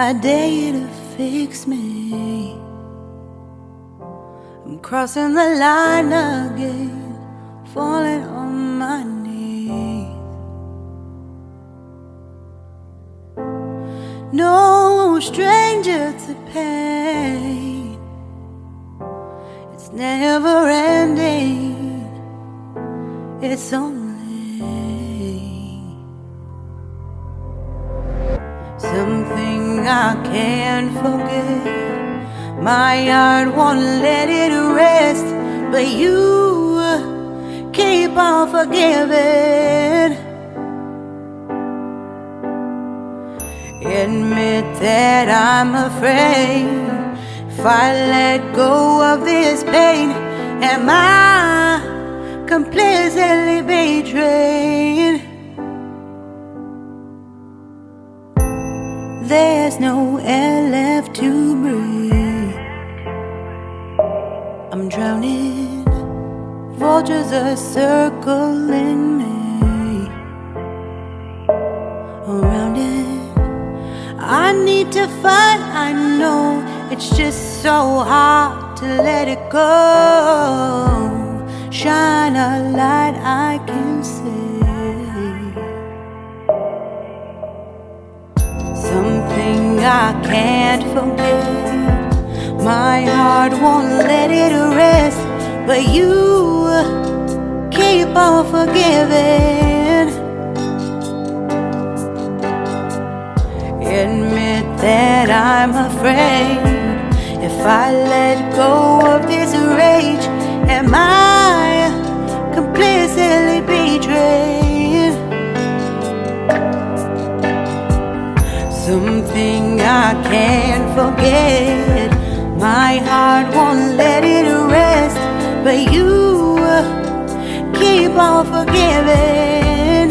I dare you to fix me. I'm crossing the line again, falling on my knees. No stranger to pain, it's never ending, it's only something I can't forget. My heart won't let it rest, but you keep on forgiving. Admit that I'm afraid. If I let go of this pain, am I completely betrayed? There's no air left to breathe. I'm drowning, vultures are circling me. Around it, I need to fight, I know it's just so hard to let it go. Shine a light I can see. Something I can't forget. My heart won't let it rest, but you keep on forgiving. Admit that I'm afraid. If I let go of this rage, am I completely betrayed? Something I can't forget. My heart won't let it rest, but you keep on forgiving.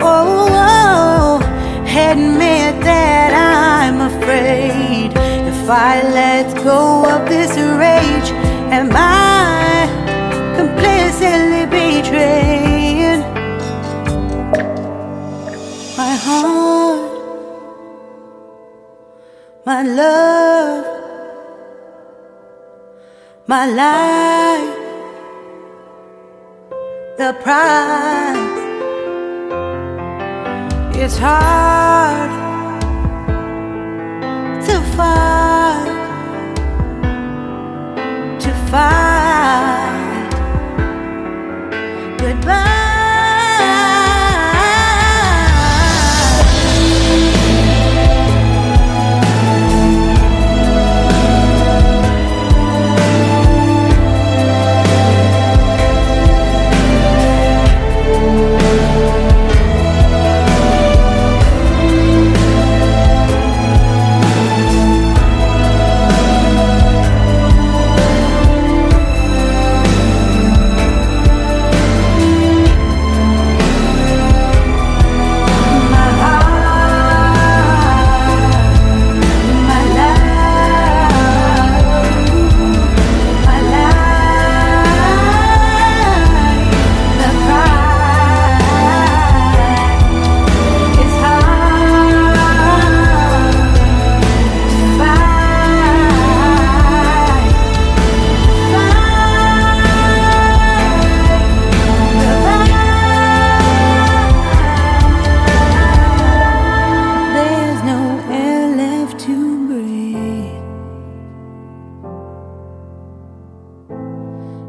Oh, admit that I'm afraid. If I let go of this rage, am I completely betrayed? My heart, my love, my life, the price. It's hard to fight goodbye.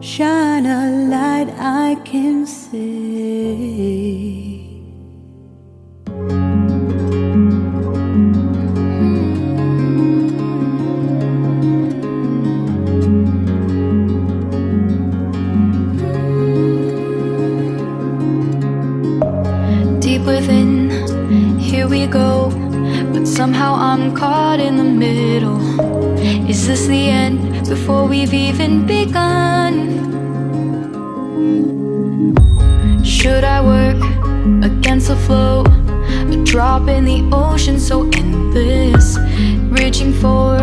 Shine a light I can see. Deep within, here we go, but somehow I'm caught in the middle. Is this the end before we've even begun? Should I work against the flow? A drop in the ocean so endless, reaching for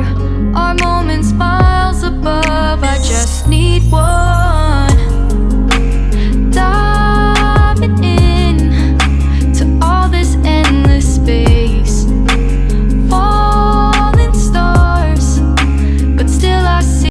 our moments miles above. I just need one